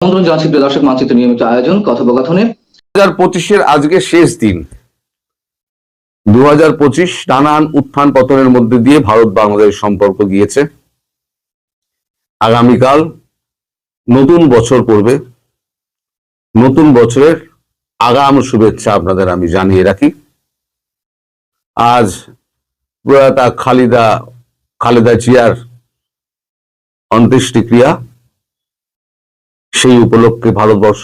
আমন্ত্রণ জানাচ্ছি প্রিয় দর্শক, মানচিত্র নিয়মিত আয়োজন কথোপকথনে 2025-এর আজকে শেষ দিন। 2025 নানান উত্থান পতনের মধ্যে দিয়ে ভারত বাংলাদেশ সম্পর্ক গিয়েছে। আগামীকাল নতুন বছর পড়বে। নতুন বছরের আগাম শুভেচ্ছা আপনাদের আমি জানিয়ে রাখি। আজ প্রয়াতা খালেদা জিয়ার অন্ত্যেষ্টিক্রিয়া, সেই উপলক্ষে ভারতবর্ষ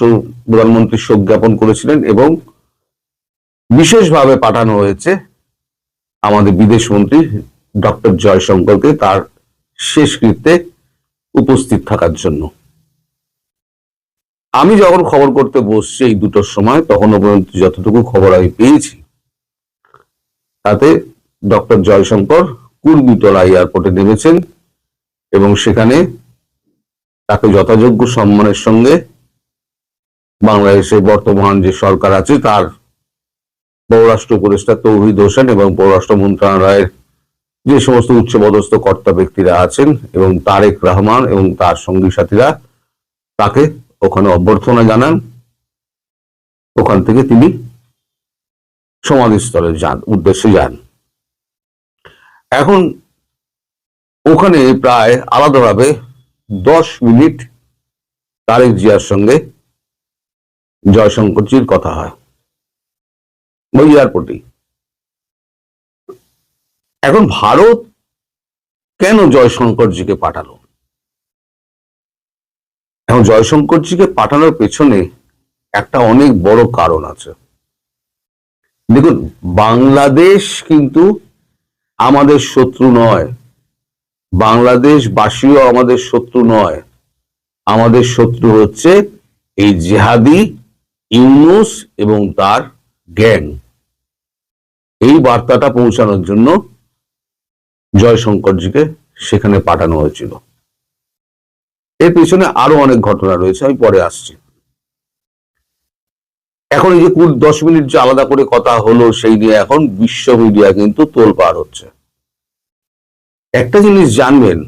প্রধানমন্ত্রী শোক জ্ঞাপন করেছিলেন এবং বিশেষভাবে পাঠানো হয়েছে আমাদের বিদেশমন্ত্রী ডক্টর জয়শঙ্করকে তার শেষকৃত্যে উপস্থিত থাকার জন্য। আমি যখন খবর করতে বসছি এই দুটোর সময়, তখনও পর্যন্ত যতটুকু খবর আমি পেয়েছি তাতে ডক্টর জয়শঙ্কর কুর্মিটোলা এয়ারপোর্টে নেমেছেন এবং সেখানে তাকে যথাযোগ্য সম্মানের সঙ্গে বাংলাদেশে বর্তমান যে সরকার আছে তার পররাষ্ট্র উপদেষ্টা তৌহিদ হোসেন এবং পররাষ্ট্র মন্ত্রণালয়ের যে সমস্ত উচ্চপদস্থ কর্তা ব্যক্তিরা আছেন এবং তারেক রহমান এবং তার সঙ্গী সাথীরা তাকে ওখানে অভ্যর্থনা জানান। ওখান থেকে তিনি সমাধিস্থলে উদ্দেশ্যে যান। এখন ওখানে প্রায় আলাদাভাবে 10 মিনিট তারেক জিয়ার সঙ্গে জয়শঙ্করজির কথা হয় ওই এয়ারপোর্টে। এখন ভারত কেন জয়শঙ্করজিকে পাঠালো? এখন জয়শঙ্করজিকে পাঠানোর পেছনে একটা অনেক বড় কারণ আছে। দেখুন, বাংলাদেশ কিন্তু আমাদের শত্রু নয়, বাংলাদেশবাসীও আমাদের শত্রু নয়। আমাদের শত্রু হচ্ছে এই জেহাদি ইউনূস এবং তার গ্যাং। এই বার্তাটা পৌঁছানোর জন্য জয়শঙ্করজিকে সেখানে পাঠানো হয়েছিল। এর পিছনে আরো অনেক ঘটনা রয়েছে, আমি পরে আসছি। এখন এই যে 10 মিনিট যে আলাদা করে কথা হলো, সেই নিয়ে এখন বিশ্ব মিডিয়া কিন্তু তোলপাড় হচ্ছে। একটা জিনিস জানবেন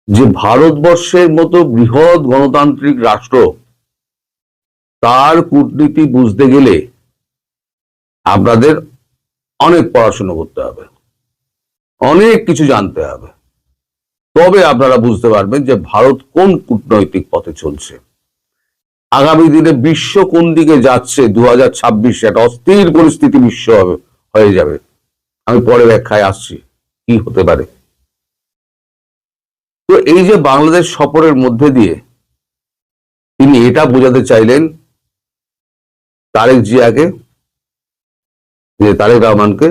যে ভারতবর্ষের মতো বৃহৎ গণতান্ত্রিক রাষ্ট্র, তার কূটনীতি বুঝতে গেলে আপনাদের অনেক পড়াশোনা করতে হবে, অনেক কিছু জানতে হবে, তবে আপনারা বুঝতে পারবেন যে ভারত কোন কূটনৈতিক পথে চলছে। আগামী দিনে বিশ্ব কোন দিকে যাচ্ছে, 2026 একটা অস্থির পরিস্থিতি বিশ্ব হয়ে যাবে। আমি পরে ব্যাখ্যায় আসছি কি হতে পারে। তো এই যে বাংলাদেশ সফরের মধ্যে দিয়ে তিনি এটা বোঝাতে চাইলেন তারেক জিয়াকে, যে তারেক রহমানকে,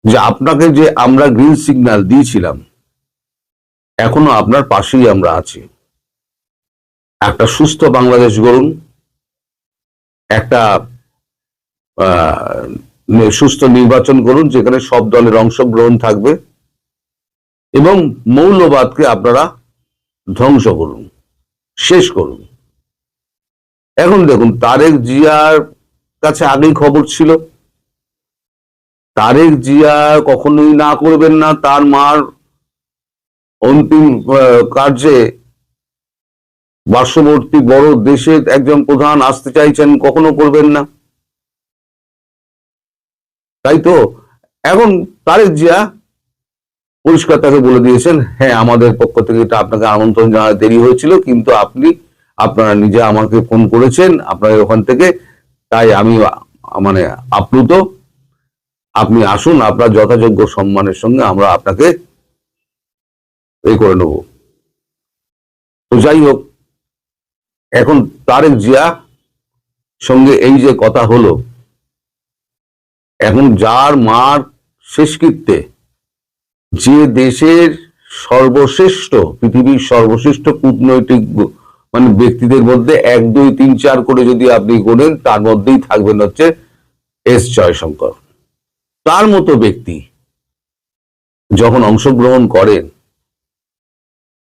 যে আপনাকে যে আমরা গ্রিন সিগন্যাল দিয়েছিলাম, এখনো আপনার পাশেই আমরা আছি। একটা সুস্থ বাংলাদেশ গড়ুন, একটা সুস্থ নির্বাচন করুন যেখানে সব দলের অংশগ্রহণ থাকবে এবং মৌলবাদকে আপনারা ধ্বংস করুন, শেষ করুন। এখন দেখুন, তারেক জিয়ার কাছে আগেই খবর ছিল, তারেক জিয়া কখনোই না করবেন না তার মার অন্তিম কার্যে পার্শ্ববর্তী বড় দেশে একজন প্রধান আসতে চাইছেন, কখনো করবেন না, তাই তো? এখন তারেক জিয়া পরিষ্কার তাকে বলে দিয়েছেন, হ্যাঁ আমাদের পক্ষ থেকে এটা আপনাকে আমন্ত্রণ জানাতে দেরি হয়েছিল, কিন্তু আপনারা নিজে আমাকে ফোন করেছেন আপনাদের ওখান থেকে, তাই আমি মানে আপ্লুত, আপনি আসুন, আপনার যথাযোগ্য সম্মানের সঙ্গে আমরা আপনাকে এই করে নেব। তো যাই হোক, এখন তারেক জিয়া সঙ্গে এই যে কথা হলো, এখন যার মার শেষকৃত্যে যে দেশের সর্বশ্রেষ্ঠ, পৃথিবীর সর্বশ্রেষ্ঠ কূটনৈতিক মানে ব্যক্তিদের মধ্যে 1, 2, 3, 4 করে যদি আপনি গোনেন, তার মধ্যেই থাকবেন হচ্ছে এস জয়শঙ্কর। তার মতো ব্যক্তি যখন অংশগ্রহণ করেন,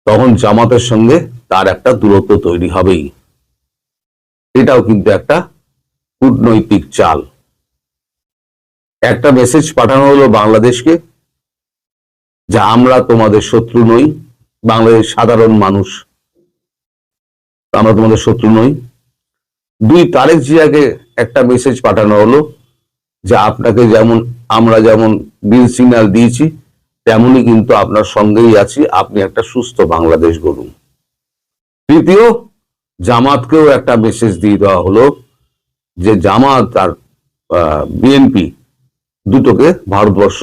তখন জামাতের সঙ্গে তার একটা দূরত্ব তৈরি হবেই। এটাও কিন্তু একটা কূটনৈতিক চাল। একটা মেসেজ পাঠানো হলো বাংলাদেশকে যে আমরা তোমাদের শত্রু নই, বাংলাদেশ সাধারণ মানুষ আমরা তোমাদের শত্রু নই। 2 তারেক জিয়াকে একটা মেসেজ পাঠানো হলো যে আপনাকে যেমন আমরা যেমন গ্রিন সিগন্যাল দিয়েছি তেমনই কিন্তু আপনার সঙ্গেই আছি, আপনি একটা সুস্থ বাংলাদেশ গড়ুন। তৃতীয়, জামাতকেও একটা মেসেজ দিয়ে দেওয়া হলো যে জামাত আর বিএনপি দুটোকে ভারতবর্ষ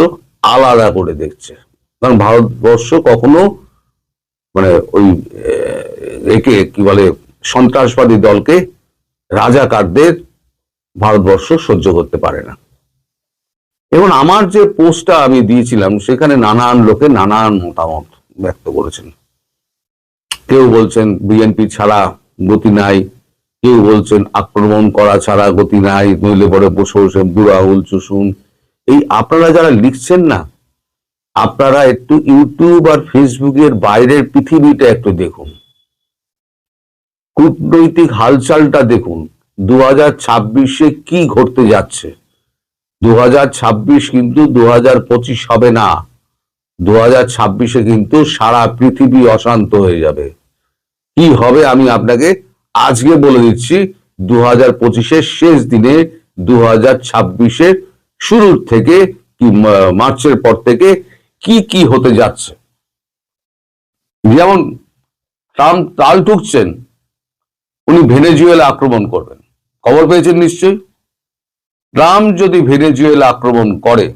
আলাদা করে দেখছে, কারণ ভারতবর্ষ কখনো মানে ওই একে কি বলে সন্ত্রাসবাদী দলকে, রাজাকারদের ভারতবর্ষ সহ্য করতে পারে না। এবং আমার যে পোস্টটা আমি দিয়েছিলাম সেখানে নানান লোকে নানান মতামত ব্যক্ত করেছেন। কেউ বলছেন বিএনপি ছাড়া গতি নাই, কেউ বলছেন আক্রমণ করা ছাড়া গতি নাই, নইলে পরে বসে বসে বুড়াহুল চুষুন। এই আপনারা যারা লিখছেন না, আপনারা একটু ইউটিউব আর ফেসবুকের বাইরের পৃথিবীটা একটু দেখুন, কূটনৈতিক হালচালটা দেখুন। 2026-এ কি ঘটতে যাচ্ছে। 2026 কিন্তু 2025 হবে না। 2026-এ কিন্তু সারা পৃথিবী অশান্ত হয়ে যাবে। কি হবে আমি আপনাকে আজকে বলে দিচ্ছি। 2025-এর শেষ দিনে 2026-এর শুরুর থেকে কি মার্চের পর থেকে কি কি হতে যাচ্ছে। যেমন ট্রাম্প তাল ঠুকছেন উনি ভেনেজুয়েলা আক্রমণ করবেন, খবর পেয়েছেন নিশ্চয়ই। ট্রাম্প যদি ভেনেজুয়েলা আক্রমণ করে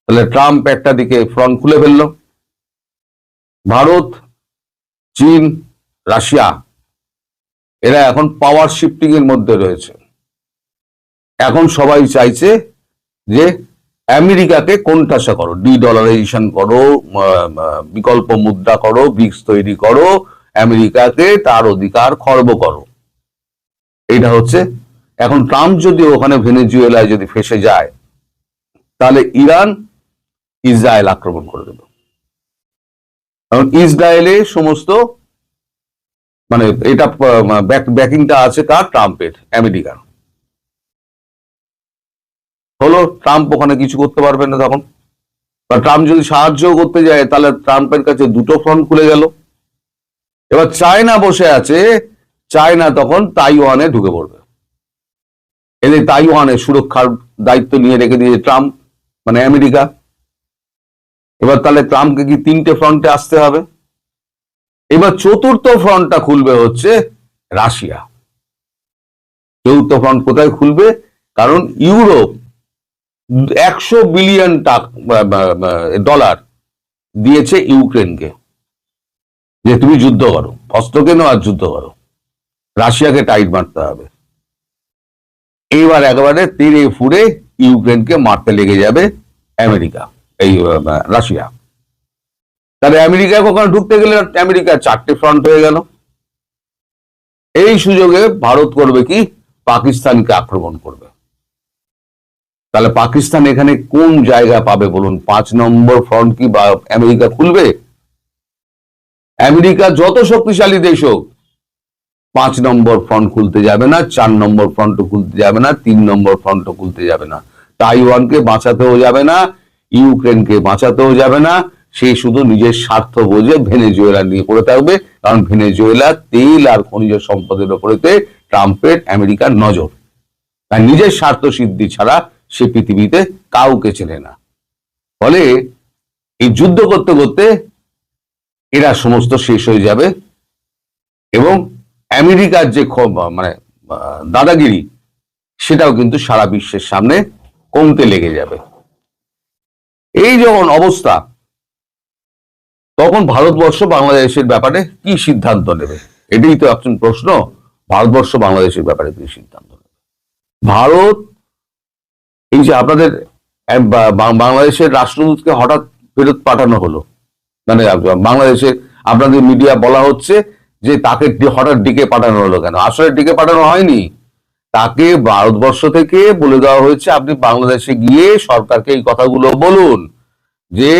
তাহলে ট্রাম্প একটা দিকে ফ্রন্ট খুলে ফেলল। ভারত, চীন, রাশিয়া এরা এখন পাওয়ার শিফটিং এর মধ্যে রয়েছে। এখন সবাই চাইছে যে আমেরিকাকে কোণঠাসা করো, ডলারাইজেশন করো, বিকল্প মুদ্রা করো, ব্রিক্স তৈরি করো, আমেরিকাকে তার অধিকার খর্ব করো। এইটা হচ্ছে এখন। ট্রাম্প যদি ওখানে ভেনেজুয়েলায় যদি ফেসে যায় তাহলে ইরান ইসরায়েল আক্রমণ করে দেবে। কারণ ইসরায়েলে সমস্ত মানে এটা ব্যাকিংটা আছে কার? ট্রাম্পের, আমেরিকার। হলো ট্রাম্প ওখানে কিছু করতে পারবে না তখন। বা ট্রাম্প যদি সাহায্য করতে যায় তাহলে ট্রাম্পের কাছে দুটো ফ্রন্ট খুলে গেল। এবার চায়না বসে আছে, চায়না তখন তাইওয়ানে ঢুকে পড়বে। এদের তাইওয়ানের সুরক্ষার দায়িত্ব নিয়ে রেখে দিয়েছে ট্রাম্প, মানে আমেরিকা। এবার তাহলে ট্রাম্পকে কি 3টে ফ্রন্টে আসতে হবে। এবার চতুর্থ ফ্রন্টটা খুলবে হচ্ছে রাশিয়া। চতুর্থ ফ্রন্ট কোথায় খুলবে? কারণ ইউরোপ 100 বিলিয়ন ডলার দিয়েছে ইউক্রেনকে যে তুমি যুদ্ধ করো, অস্ত্র কেনো আর যুদ্ধ করো। রাশিয়াকে টাইট মারতে হবে। এইবার একেবারে তীরে ফুড়ে ইউক্রেনকে মারতে লেগে যাবে আমেরিকা, এই রাশিয়া। তাহলে আমেরিকা কখনো ঢুকতে গেলে আমেরিকা 4টে ফ্রন্ট হয়ে গেল। এই সুযোগে ভারত করবে কি? পাকিস্তানকে আক্রমণ করবে। তাহলে পাকিস্তান এখানে কোন জায়গা পাবে বলুন? 5 নম্বর ফ্রন্ট কি বা আমেরিকা খুলবে? আমেরিকা যত শক্তিশালী দেশ হোক 5 নম্বর ফ্রন্ট খুলতে যাবে না, 4 নম্বর ফ্রন্ট খুলতে যাবে না, 3 নম্বর ফ্রন্ট খুলতে যাবে না। তাইওয়ানকে বাঁচাতেও যাবে না, ইউক্রেনকে বাঁচাতেও যাবে না। সে শুধু নিজের স্বার্থ বোঝে ভেনেজুয়েলা নিয়ে পড়ে থাকবে। কারণ ভেনেজুয়েলা তেল আর খনিজ সম্পদের উপরেতে ট্রাম্পের, আমেরিকার নজর। আর নিজের স্বার্থ সিদ্ধি ছাড়া সে পৃথিবীতে কাউকে চেনে না। ফলে এই যুদ্ধ করতে করতে এরা সমস্ত শেষ হয়ে যাবে এবং আমেরিকার যে মানে দাদাগিরি সেটাও কিন্তু সারা বিশ্বের সামনে কমতে লেগে যাবে। এই যখন অবস্থা, তখন ভারতবর্ষ বাংলাদেশের ব্যাপারে কি সিদ্ধান্ত নেবে? এটাই তো একজন প্রশ্ন। ভারতবর্ষ বাংলাদেশের ব্যাপারে কি সিদ্ধান্ত নেবে? ভারত এই যে আপনাদের বাংলাদেশের রাষ্ট্রদূতকে হঠাৎ ফেরত পাঠানো হলো, মানে বাংলাদেশে আপনাদের মিডিয়া বলা হচ্ছে যে তাকে হঠাৎ ডেকে পাঠানো হলো কেন? আসলে ডেকে পাঠানো হয়নি। তাকে ভারতবর্ষ থেকে বলে দেওয়া হয়েছে আপনি বাংলাদেশে গিয়ে সরকারকে এই কথাগুলো বলুন যে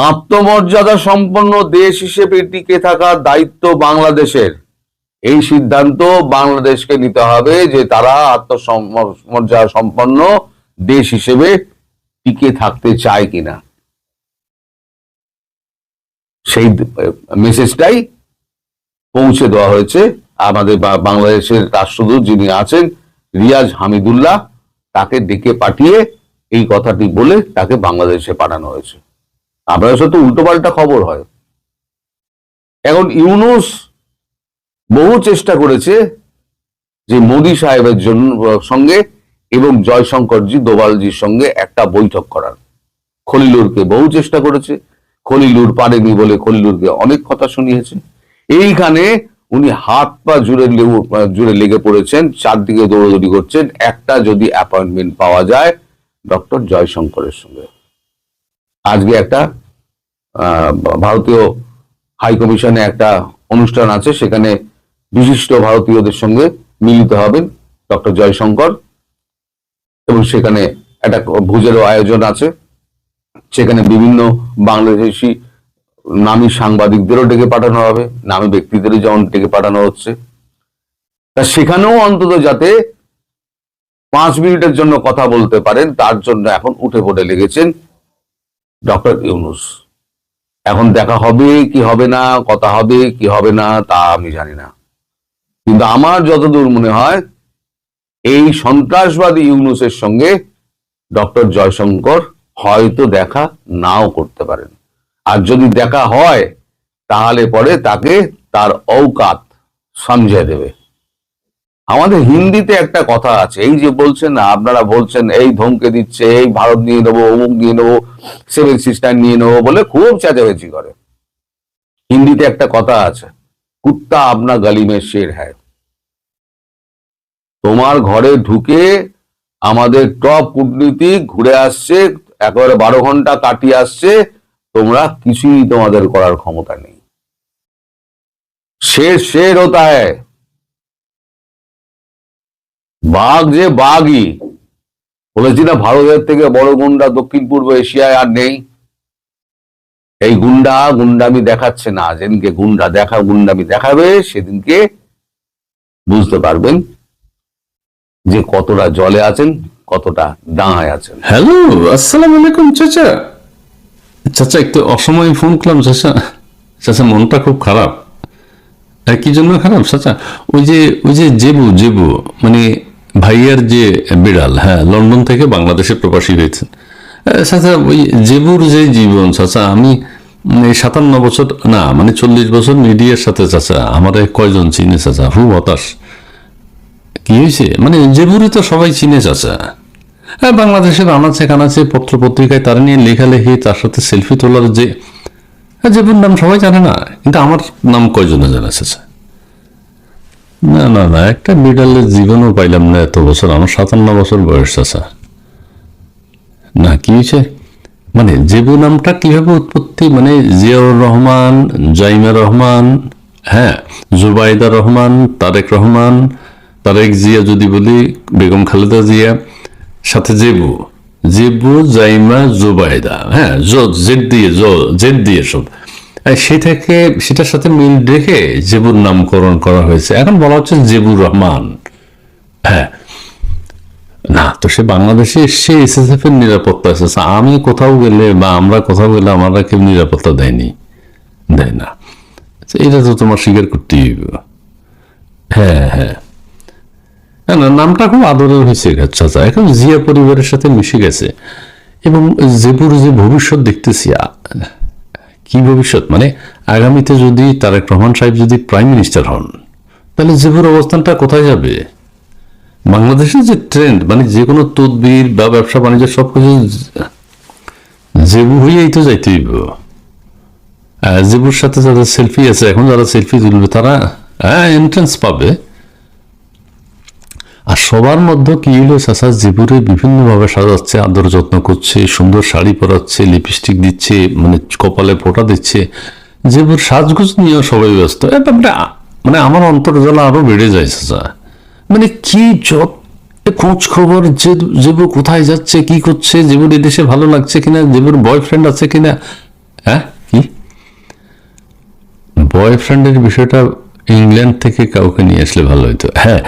আত্মমর্যাদা সম্পন্ন দেশ হিসেবে টিকে থাকার দায়িত্ব বাংলাদেশের। এই সিদ্ধান্ত বাংলাদেশকে নিতে হবে যে তারা আত্মমর্যাদা সম্পন্ন দেশ হিসেবে টিকে থাকতে চায় কিনা। সেই মেসেজটাই পৌঁছে দেওয়া হয়েছে। আমাদের বাংলাদেশের রাষ্ট্রদূত যিনি আছেন রিয়াজ হামিদুল্লাহ, তাকে ডেকে পাঠিয়ে এই কথাটি বলে তাকে বাংলাদেশে পাঠানো হয়েছে। আপনাদের সাথে উল্টোপাল্টা খবর হয়। এখন ইউনূস বহু চেষ্টা করেছে যে মোদী সাহেবের সঙ্গে এবং জয়শঙ্করজি দোভালজির সঙ্গে একটা বৈঠক করার। খলিলুরকে বহু চেষ্টা করেছে, খলিলুর পারেনি বলে খলিলুরকে অনেক কথা শুনিয়েছে। এইখানে উনি হাত পা জুড়ে লেগে পড়েছেন, চারদিকে দৌড়দৌড়ি করছেন, একটা যদি অ্যাপয়েন্টমেন্ট পাওয়া যায় ডক্টর জয়শঙ্করের সঙ্গে। আজকে একটা ভারতীয় হাই কমিশনে একটা অনুষ্ঠান আছে, সেখানে বিশিষ্ট ভারতীয়দের সঙ্গে মিলিত হবেন ডক্টর জয়শঙ্কর, এবং সেখানে একটা ভোজেরও আয়োজন আছে। সেখানে বিভিন্ন বাংলাদেশি নামী সাংবাদিকদেরও ডেকে পাঠানো হবে, নামী ব্যক্তিদেরও যেমন ডেকে পাঠানো হচ্ছে। তা সেখানেও অন্তত যাতে 5 মিনিটের জন্য কথা বলতে পারেন, তার জন্য এখন উঠে পড়ে লেগেছেন ডক্টর ইউনূস। এখন দেখা হবে কি হবে না, কথা হবে কি হবে না তা আমি জানি না, কিন্তু আমার যতদূর মনে হয় এই সন্ত্রাসবাদী ইউনূসের সঙ্গে ডক্টর জয়শঙ্কর হয়তো দেখা নাও করতে পারেন। আর যদি দেখা হয় তাহলে পরে তাকে তার ঔকাত সমঝে দেবে। আমাদের হিন্দিতে একটা কথা আছে, এই যে বলছেন না আপনারা, বলছেন এই ধমকে দিচ্ছে, এই ভারত নিয়ে নেবো, অমুক নিয়ে নেবো, 7 সিস্টার নিয়ে নেবো বলে খুব চেঁচামেচি করে। হিন্দিতে একটা কথা আছে, কুত্তা আপনা গলি মে শের হ্যায়। তোমার ঘরে ঢুকে আমাদের টপ কূটনীতিক ঘুরে আসছে, একেবারে 12 ঘন্টা কাটিয়ে আসছে, তোমরা কিছুই তোমাদের করার ক্ষমতা নেই। শের শের হতা হ্যায়, বাঘ যে বাঘই। বলেছি না ভারতের থেকে বড় গুন্ডা দক্ষিণ পূর্ব এশিয়ায় আর নেই। এই গুন্ডামি দেখাচ্ছে না, যেদিনকে গুন্ডামি দেখাবে সেদিনকে বুঝতে পারবেন যে কতটা জলে আছেন, কতটা ডাঙায় আছেন। হ্যালো, আসসালামু আলাইকুম চাচা। চাচা একটু অসময়ে ফোন করলাম চাচা। চাচা মনটা খুব খারাপ। কি জন্য খারাপ চাচা? ওই যে জেবু মানে ভাইয়ার যে বিড়াল, হ্যাঁ, লন্ডন থেকে বাংলাদেশে প্রবাসী হয়েছেন। চাচা ওই জেবুর যে জীবন চাচা, আমি 57 বছর না মানে 40 বছর মিডিয়ার সাথে চাচা, আমার কয়জন চিনে চাচা, খুব হতাশ। কি হয়েছে মানে জেবুরে তো সবাই চিনে চাচা। হ্যাঁ, বাংলাদেশের আনাচে কানাচে পত্র পত্রিকায় তার নিয়ে লেখালেখি, তার সাথে সেলফি তোলার যে জেবুর নাম সবাই জানে না, কিন্তু আমার নাম কয়জনে জানে চাচা? না, একটা বিড়ালের জীবনও পাইলাম না এত বছর। আমার 57 বছর বয়স চাচা। না কি হয়েছে মানে জেবু নামটা কিভাবে উৎপত্তি, মানে জিয়াউর রহমান, জাইমা রহমান, হ্যাঁ, জুবাইদা রহমান, তারেক জিয়া যদি বলি, বেগম খালেদা জিয়া, সাথে জেবু জাইমা জুবাইদা, হ্যাঁ, জেড দিয়ে সব, সেটার সাথে মিল রেখে জেবুর নামকরণ করা হয়েছে। এখন বলা হচ্ছে জেবুর রহমান। হ্যাঁ, না তো সে বাংলাদেশে এসে এসএসএফ এর নিরাপত্তা এসেছে। আমি কোথাও গেলে বা আমরা কোথাও গেলে আমরা কেউ নিরাপত্তা দেয় না। এটা তো তোমার স্বীকার করতেই হবে। হ্যাঁ, না, নামটা খুব আদরের হয়েছে চাচা, এখন জিয়া পরিবারের সাথে মিশে গেছে। এবং জেবুর যে ভবিষ্যৎ দেখতেছি, কি ভবিষ্যৎ মানে আগামীতে যদি তারেক রহমান সাহেব যদি প্রাইম মিনিস্টার হন, তাহলে জেবুর অবস্থানটা কোথায় যাবে? বাংলাদেশের যে ট্রেন্ড, মানে যে কোনো তদবির বা ব্যবসা বাণিজ্য সবকিছু জেবু হইয়াই তো যাইতে হইব। জেবুর সাথে যারা সেলফি আছে, এখন যারা সেলফি তুলবে তারা এন্ট্রান্স পাবে। আর সবার মধ্যে কি হলো চাচা, জেবুরে বিভিন্নভাবে সাজাচ্ছে, আদর যত্ন করছে, সুন্দর শাড়ি পরাচ্ছে, লিপস্টিক দিচ্ছে, মানে কপালে ফোঁটা দিচ্ছে। জেবুর সাজগোজ নিয়েও সবাই ব্যস্ত। মানে আমার অন্তর্জালা আরো বেড়ে যায় চাচা। মানে কি খোঁজ খবর, জেবু কোথায় যাচ্ছে, কি করছে, জেবুর এদেশে ভালো লাগছে কিনা, জেবুর বয়ফ্রেন্ড আছে কিনা। হ্যাঁ, কি বয়ফ্রেন্ডের বিষয়টা ইংল্যান্ড থেকে কাউকে নিয়ে আসলে ভালো হইতো। হ্যাঁ,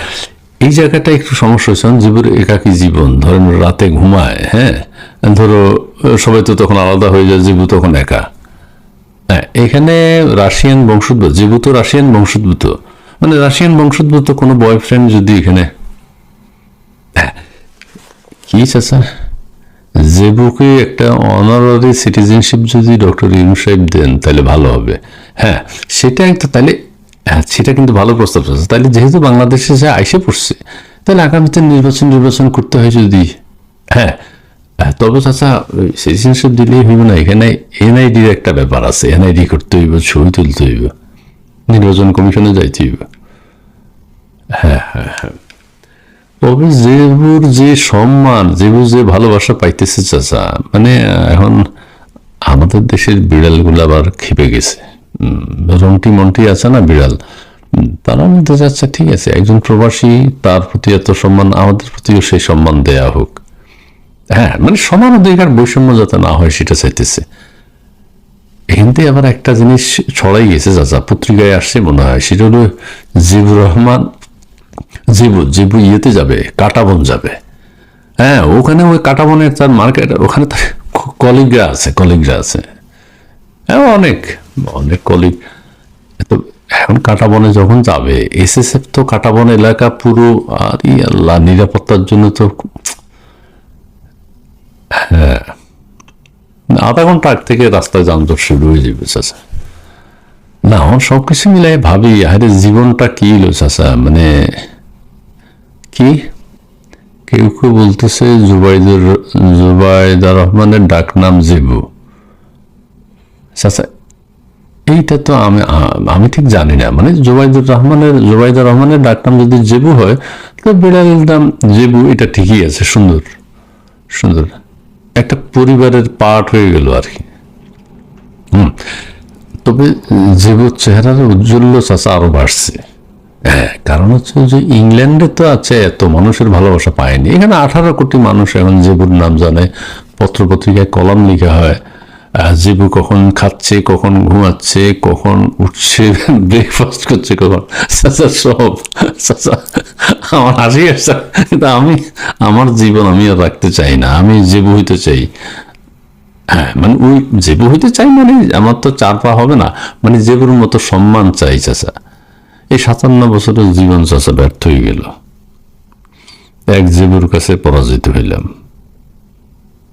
এই জায়গাটা একটু সমস্যা হয়েছে। জেবুর একাকী জীবন, ধরেন রাতে ঘুমায়, হ্যাঁ, ধরো সবাই তো তখন আলাদা হয়ে যায়, জেবু তখন একা। হ্যাঁ, এখানে রাশিয়ান বংশোদ্ভূত, জেবু তো রাশিয়ান বংশোদ্ভূত, মানে রাশিয়ান বংশোদ্ভূত কোনো বয়ফ্রেন্ড যদি এখানে, হ্যাঁ, কি চাচা, জেবুকে একটা অনারারি সিটিজেনশিপ যদি ডক্টর ইউনূস সাহেব দেন তাহলে ভালো হবে। হ্যাঁ, সেটা একটা, তাহলে হ্যাঁ, সেটা কিন্তু ভালো প্রস্তাব আছে। তাহলে যেহেতু বাংলাদেশে সে আইসে পড়ছে, তাহলে আগামীতে নির্বাচন করতে হয় যদি, হ্যাঁ, তবে চাচা সিটিজেনশিপ দিলেই হইব না, এখানে এনআইডির একটা ব্যাপার আছে, এনআইডি করতে হইব, ছবি তুলতে হইব, নির্বাচন কমিশনে যাইতে হইব। হ্যাঁ হ্যাঁ হ্যাঁ, তবে জেবুর যে সম্মান, জেবুর যে ভালোবাসা পাইতেছে চাচা, মানে এখন আমাদের দেশের বিড়ালগুলো আবার খেপে গেছে। রন্টি মন্টি আছে না বিড়াল, তারা মধ্যে যাচ্ছে ঠিক আছে, একজন প্রবাসী, তার প্রতি এত সম্মান, আমাদের প্রতিও সেই সম্মান দেয়া হোক। হ্যাঁ, মানে সমান অধিকার, বৈষম্য যাতে না হয় সেটা চাইতেছে। এখান আবার একটা জিনিস ছড়াই গেছে চাচা, পত্রিকায় আসছে মনে হয়, সেটা হলো জিবুর রহমান, জিবু ইয়েতে যাবে, কাটাবন যাবে। হ্যাঁ, ওখানে ওই কাটাবনের তার মার্কেট, ওখানে তার কলিগরা আছে, হ্যাঁ, অনেক অনেক কলিগ। তো এখন কাটাবনে যখন যাবে, এসএসএফ তো কাটাবন এলাকা পুরো, আর আল্লাহ, নিরাপত্তার জন্য তো, হ্যাঁ, আধা ঘন্টা আগ থেকে রাস্তায় যানজট শুরু হয়ে যাবে চাচা। না, আমার সবকিছু মিলাই ভাবি, আরে জীবনটা কি হলো চাচা, মানে কি, কেউ কেউ বলতেছে জুবাইদা রহমানের ডাক নাম জেবু। চাচা এইটা তো আমি ঠিক জানি না, মানে জুবাইদা রহমানের ডাক নাম যদি জেবু হয়, তো বিড়ালের নাম জেবু, এটা ঠিকই আছে, সুন্দর সুন্দর, একটা পরিবারের পার্ট হয়ে গেল আর কি। তবে জেবুর চেহারার উজ্জ্বল্য চাচা আরো বাড়ছে। হ্যাঁ, কারণ হচ্ছে যে ইংল্যান্ডে তো আছে, এত মানুষের ভালোবাসা পায়নি, এখানে 18 কোটি মানুষ এখন জেবুর নাম জানে, পত্রপত্রিকায় কলাম লেখা হয়, জেবু কখন খাচ্ছে, কখন ঘুমাচ্ছে, কখন উঠছে, ব্রেকফাস্ট করছে কখন, চাচা সব। চাচা আমার হাসি আসছে, কিন্তু আমার জীবন আমি আর রাখতে চাই না, আমি জেবু হইতে চাই। হ্যাঁ, মানে ওই জেবু হইতে চাই, মানে আমার তো 4 পা হবে না, মানে জেবুর মতো সম্মান চাই চাচা। এই 57 বছরের জীবন চাচা ব্যর্থ হয়ে গেল, এক জেবুর কাছে পরাজিত হইলাম।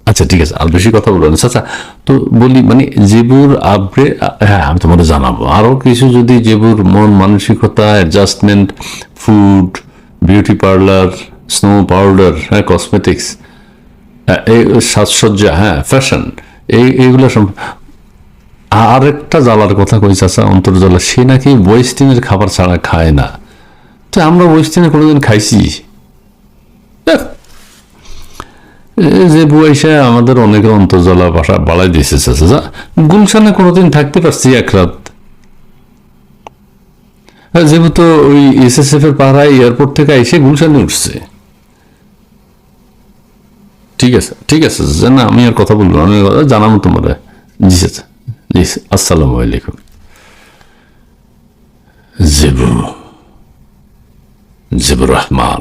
আচ্ছা ঠিক আছে, আর বেশি কথা বলবো না চাচা, তো বলি মানে জেবুর আব্রে, হ্যাঁ আমি তোমাদের জানাবো আরো কিছু, যদি জেবুর মন মানসিকতা, adjustment, food, beauty parlour, snow powder, হ্যাঁ, কসমেটিক্স, এই সাজসজ্জা, হ্যাঁ, ফ্যাশন, এইগুলো আরেকটা জ্বালার কথা কই চাচা, অন্তর্জ্বালা, সে নাকি ওয়েস্টিনের খাবার ছাড়া খায় না। তো আমরা ওয়েস্টিনে কোনোদিন খাইছি? যে বয়সে আমাদের অনেকের অন্তর্জ্বালা বাসা বাড়াই দিয়েছে চাচা। গুলশানে কোনোদিন থাকতে পারছি এক রাত, যেহেতু ওই এসএসএফ এর পাড়ায় এয়ারপোর্ট থেকে এসে গুলশানে উঠছে। ঠিক আছে না, আমি আর কথা বলবো, আমি জানাবো তোমার। জি চাচা, জি, আসসালামু আলাইকুম। জিবুর রহমান।